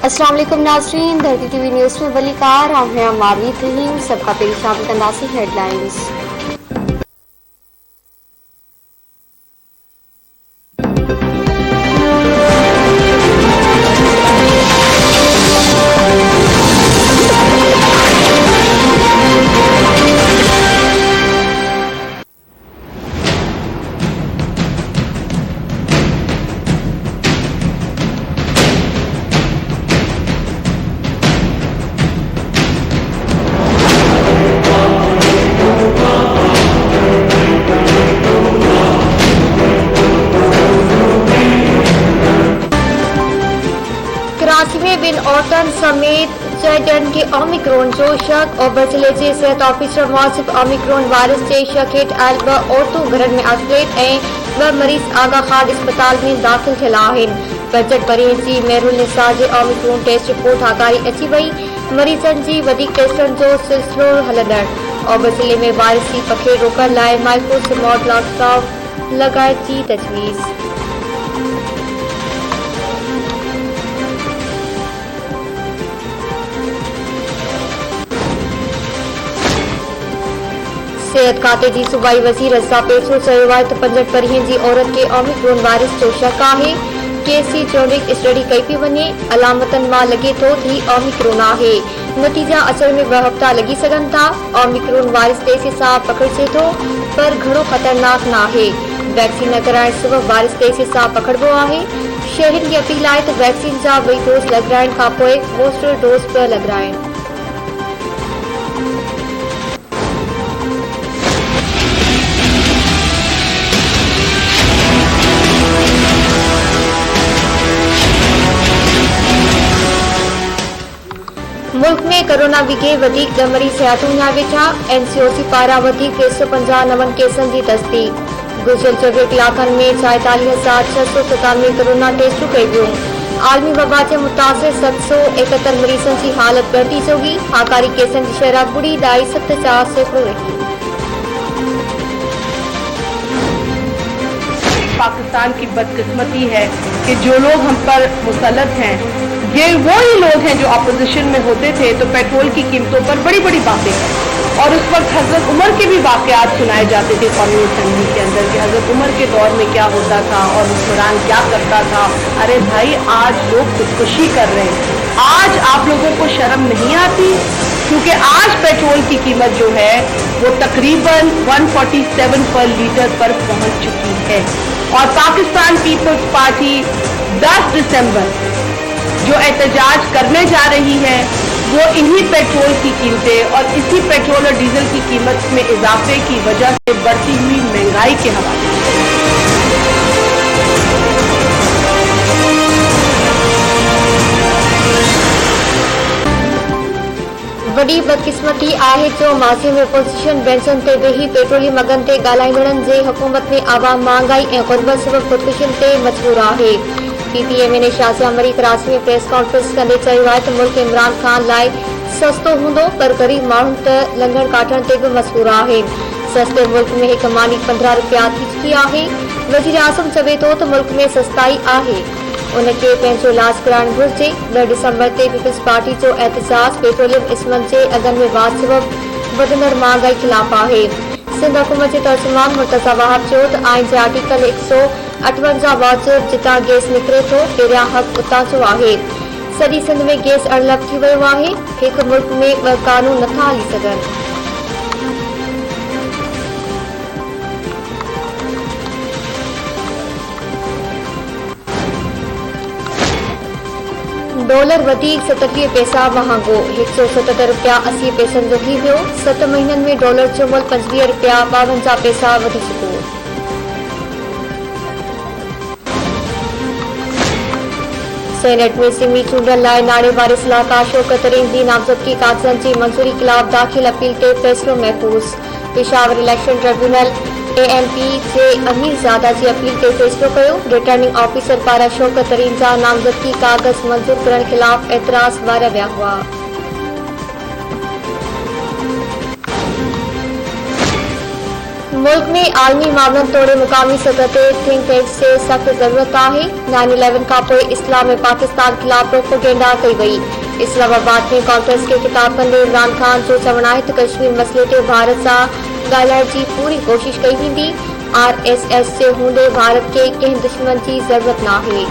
अस्सलाम वालेकुम नाज़रीन, धरती टीवी न्यूज़ में वलीकार हम हैं मारवी रहीम। सबका पेश शामिल कंदासी हेडलाइंस। कराची में बिन औरतन समेत 6 ॼणनि खे ओमिक्रॉन जो शक और ज़िले जे सिहत ऑफिसर मूजिब ओमिक्रॉन वायरस जे शक हेठि आयल 2 औरतूं घरनि में आइसोलेट ऐं 2 मरीज़ आगा खान अस्पताल में दाख़िल थियल आहिनि। बजट परीहं जी मेहरुल निसा जे ओमिक्रॉन टेस्ट रिपोर्ट हाकारी अची वई। मरीज़नि जी वधीक टेस्टनि जो सिलसिलो हलंदड़। ओभर ज़िले में वायरस जी पखेड़ रोकण लाइ माइक्रो स्मॉट लॉकडाउन लॻाइण जी तजवीज़। सेहत खाते जी सूबाई वज़ीर रज़ा पेसो चयो आहे त बजट परीहं जी औरत खे ओमिक्रॉन वायरस जो शक आहे। केसी जोनिक स्टडी कई पई वञे। अलामतनि मां लॻे थो त हीउ ओमिक्रॉन आहे। नतीजा अचण में 2 हफ़्ता लॻी सघनि था। ओमिक्रॉन वायरस तेज़ी सां पकड़िजे थो पर घणो ख़तरनाक न आहे। वैक्सीन न कराइण सबबि वायरस तेज़ी सां पकड़बो आहे। शहरियुनि जी अपील आहे त वैक्सीन जा 2 डोज़ लॻाइण खां पोइ बूस्टर डोज़ पिणु लॻाइनि। मुल्क में कोरोना विघे वधीक 2 मरीज़ हयातूं विञाए वेठा। एनसीओसी पारां वधीक 359 केसनि जी तस्दीक। गुज़िरियल 24 कलाकनि में 44,697 कोरोना टेस्टूं कई वियूं। आलमी वबा जे मुतासिर 771 मरीज़नि जी हालत बहिती जोगी। हाकारी केसनि जी शरह 0.74% रही। पाकिस्तान की बदकिस्मती है कि जो लोग हम पर मुसल्लत हैं ये वो ही लोग हैं जो अपोजिशन में होते थे तो पेट्रोल की कीमतों पर बड़ी बड़ी बातें करें। और उस वक्त हजरत उमर के भी वाकयात सुनाए जाते थे कौमी असम्बली के अंदर कि हजरत उमर के दौर में क्या होता था और हुक्मरान क्या करता था। अरे भाई, आज लोग खुदकुशी कर रहे हैं। आज आप लोगों को शर्म नहीं आती? क्योंकि आज पेट्रोल की कीमत जो है वो तकरीबन 147 पर लीटर पर पहुंच चुकी है। और पाकिस्तान पीपल्स पार्टी 10 दिसंबर जो एहतजाज करने जा रही है वो इन्हीं पेट्रोल की कीमतें और इसी पेट्रोल और डीजल की कीमत में इजाफे की वजह से बढ़ती हुई महंगाई के हवाले से। वॾी बदकिस्मती आहे जो माज़ी में अपोजिशन बेंचनि ते वेही पेट्रोलियम अघनि ते ॻाल्हाईंदड़नि जे हुकूमत में आवाम महांगाई ऐं ग़ुर्बत सबबि ख़ुदकुशियुनि ते मजबूर आहे। पीटीएम ने शाज़िया मरी कराची में प्रेस कॉन्फ्रेंस कंदे चयो आहे त मुल्क इमरान खान लाइ सस्तो हूंदो पर गरीब माण्हुनि त लंघण काटण ते बि मजबूर आहे। सस्ते मुल्क में हिक मानी 15 रुपया थी चुकी आहे। वज़ीर आज़म चवे थो त मुल्क में सस्ताई आहे, उनखे पंहिंजो इलाज कराइण घुरिजे। 2 दिसंबर ते पीपल्स पार्टी जो एहतजाज पेट्रोलियम इस्मनि जे अघनि में वाध सबबि वधंदड़ महांगाई ख़िलाफ़ आहे। सिंध हुकूमत जे तर्जुमान मुर्तज़ा वाहब चयो त आइन जे आर्टिकल 158 वाजिब जितां गैस निकिरे थो पहिरियां हक़ उतां जो आहे। सॼी सिंध में गैस अड़लब थी वियो आहे। हिकु मुल्क में 2 कानून नथा हली सघनि। डॉलर वधीक 37 पैसा महांगो। 177 रुपया 80 पैसनि जो थी वियो। 7 महीननि में डॉलर जो मुल्क 25 रुपया 52 पैसा वधी चुको। सेनेट में सिमी चूंडनि लाइ नाणे वारे सलाहकार शौकत तरीन जी नामज़दगी कागज़नि जी मंज़ूरी ख़िलाफ़ दाख़िल अपील ते फ़ैसिलो महफ़ूज़। पेशावर इलेक्शन ट्रिब्यूनल एएमपी जे अमीरज़ादा जी अपील ते फ़ैसिलो कयो। रिटर्निंग ऑफिसर पारां शौकत तरीन जा नामज़दगी कागज़ मंज़ूर करण ख़िलाफ़ एतिराज़ वारिया विया हुआ। मुल्क में आलमी मामलन तोड़े मुकामी सतह ते थिंक टैंक से सख्त जरूरत है। 9/11 का पोइ इस्लाम में पाकिस्तान खिलाफ प्रोपेगेंडा कई वई। इस्लामाबाद में कॉन्फ्रेंस के खिताब कंदे इमरान खान जो चवण है तो कश्मीर मसले ते भारत से ॻाल्हाइण की पूरी कोशिश कई वेंदी। RSS जे हूंदे भारत के कंहिं दुश्मन की जरूरत नाहे।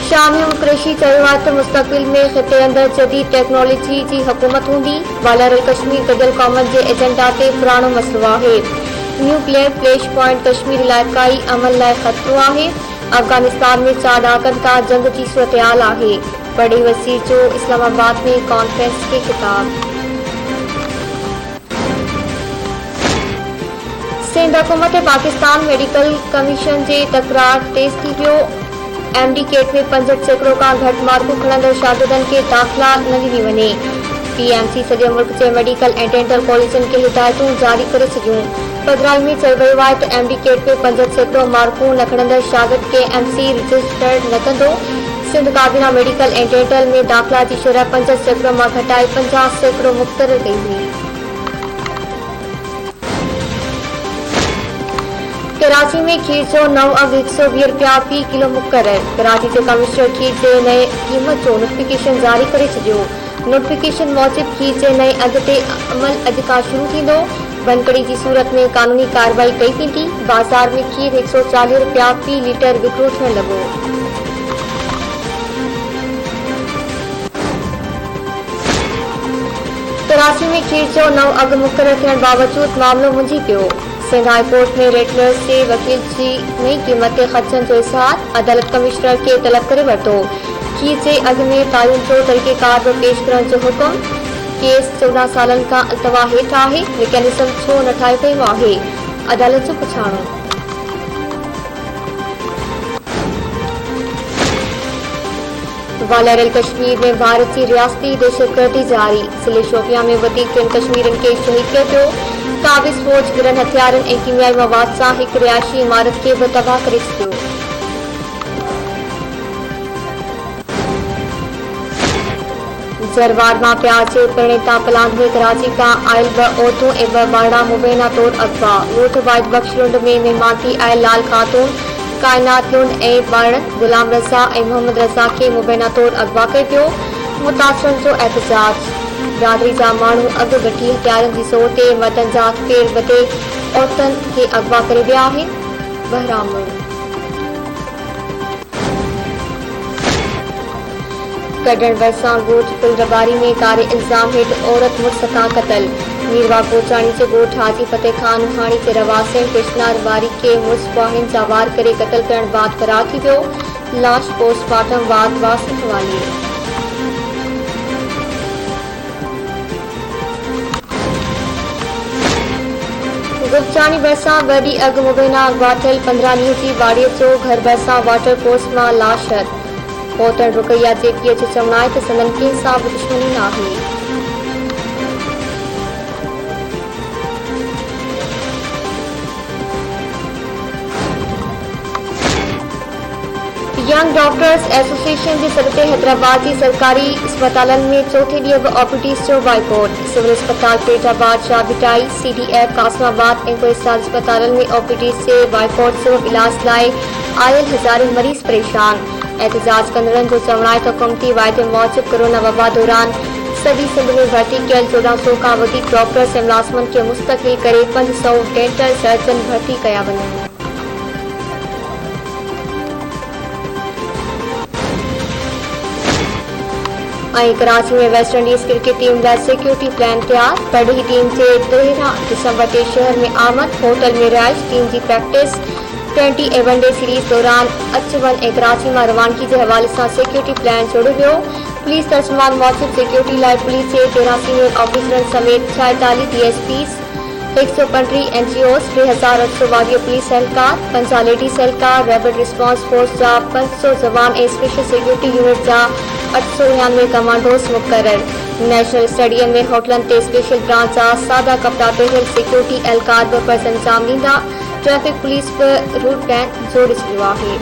शामी कुरैशी चयो आहे त मुस्तक़बिल में ख़िते अंदर जदीद टेक्नोलॉजी की हुकूमत हूंदी। वालरल कश्मीर गडियल क़ौमनि जे एजेंडा ते पुराणो मसलो आहे। न्यूक्लियर फ्लैश पॉइंट कश्मीर इलाइक़ाई अमन लाइ ख़तरो आहे। अफगानिस्तान में 4 ॾहाकनि खां जंग की सूरतहाल आहे। बड़ी वसीर जो इस्लामाबाद में कॉन्फ्रेंस के खिताब। सिंध हुकूमत पाकिस्तान मेडिकल कमीशन जे तकरार तेज़ थी वियो। MD केट में 65% का घट मार्कू खणंदड़ शागिर्दनि के दाख़िला न ॾिनी वञे। PMC सॼे मुल्क जे मेडिकल ऐं डेंटल कॉलेजनि के हिदायतूं जारी करे छॾियूं। पधराई में चयो वियो आहे त MD केट में 65% मार्कू न खणंदड़ शागिर्द के MC रजिस्टर न कंदो। सिंध काबीना मेडिकल ऐं डेंटल में दाख़िला की शरह 65% मां घटाए 50% मुक़ररु कई हुई। कराची में खीर जो नव अघ 120 रुपया फी किलो मुक़रर। कराची के कमिश्नर खीर के नए कीमत जो नोटिफिकेशन जारी करे छॾियो। नोटिफिकेशन मूजिब खीर के नए अघ ते अमल अॼु खां शुरू थींदो। बनकड़ी की सूरत में कानूनी कार्रवाई कई वेंदी। बाजार में खीर 140 रुपया फी लीटर विक्रो थियण लॻो। कराची में खीर जो नव अघ मुक़ररु थियण बावजूद मामलो मुंझी पियो। सिंध हाई कोर्ट में रेटलर्स के वकील की नई कीमत ते ख़र्चन जो इज़हार। अदालत कमिश्नर के तलब करे वरितो। खीर के अघ में तायुन जो तरीक़ेकार बि पेश करण जो हुकुम। केस 14 सालन का अल्तवा हेठ आहे। मैकेनिज़म छो न ठाहे पियो आहे। अदालत जो पुछाणो। वालरल कश्मीर में भारत की रियासती दहशतगर्दी जारी। ज़िले शोपियां में वधीक टिन कश्मीरियुनि खे शहीद कयो पियो। काबिज़ फौज गिरन हथियारनि ऐं कीमियाई मवाद सां हिक रिहायशी इमारत के भी तबाह करे छॾियो। जरवार मां पिया अचे परिणीता पलांद में कराची का आयल 2 औरतूं ऐं 2 बारड़ा मुबैना तौर अगवा। ॻोठ वाहिद बख्श लुंड में महिमान थी आयल लाल खातून कायनात लुंड ऐं बारड़नि गुलाम रज़ा ऐं मोहम्मद रज़ा के मुबैना तौर अगवा कयो पियो। मुतासिरनि जो एहतजाज। बिरादरी जा माण्हू अघु घटी हथियारनि की ज़ोर ते मर्दनि जा केर बदे औरतनि खे अगवा करे विया आहिनि। बहराम कढण भरिसां ॻोठ कुलरबारी में कारे इल्ज़ाम हेठि औरत मुड़ुस सां क़तल। मीरवा कोचाणी जे ॻोठ हाजी फतेह खान हाणी जे रवासे कृष्णा रबारी के मुड़ुस फ़ाहिन जा वार करे क़तल करण बाद फरार थी वियो। लाश पोस्टमार्टम बाद वासी हवाले। गुपचाणी भरिसां वॾी अघ मुबैना अगवा थियल 15 ॾींहं जी वाड़ीअ जो घर भरिसां वाटर पोस्ट मां लाश हथ। पोतण रुकैया जे पीउ जो चवणु आहे त संदन कंहिं सां बि दुश्मनी न आहे। यंग डॉक्टर्स एसोसिएशन के सदक़े हैदराबाद की सरकारी अस्पतालन में चौथे ॾींहुं बि OPDs जो बाइकॉट। सिविल अस्पताल पेटाबाद शाहबिटाई CDF कासमाबाद ऐं कोहिस्तान अस्पतालन में OPDs से बाइकॉट सबब इलाज लाइ आयल हज़ारे मरीज़ परेशान। एहतजाज कंदड़नि जो चवणु आहे त हुकूमती वाइदे मूजिब कोरोना वबा दौरान सॼी सिंध में भर्ती कयल 1400 खां वधीक डॉक्टर्स ऐं मुलाज़िमनि खे मुस्तक़िल करे 500 डेंटल सर्जन भर्ती कया वञनि। कराची में वेस्ट इंडीज क्रिकेट टीम लाइ सिक्योरिटी प्लान तैयार। पढ़ी टीम के 13 दिसंबर ते शहर में आमद। होटल में रिहाइश टीम की प्रैक्टिस। 20 ऐं वनडे सीरीज़ दौरान अच वन ऐं कराची में रवानगी के हवाले से सिक्योरिटी प्लान जोड़ियो वियो। पुलिस तर्जुमान मूजिब सिक्योरिटी लाइ पुलिस के 13 सीनियर ऑफिसरनि समेत 46 DSPs 135 NGOs 2800 वारियो पुलिस एहलकार 50 लेडीज़ एहलकार रैपिड रिस्पॉन्स फोर्स जा 500 जवान ऐं स्पेशल सिक्योरिटी यूनिट जा 899 कमांडोस मुक़रर। नेशनल स्टेडियम में होटलन ते स्पेशल ब्रांच जा सादा कपड़ा पहिरियल सिक्योरिटी एहलकार बि फर्ज़ अंजाम ॾींदा। ट्रैफिक पुलिस बि रूट प्लान जोड़े छॾियो आहे।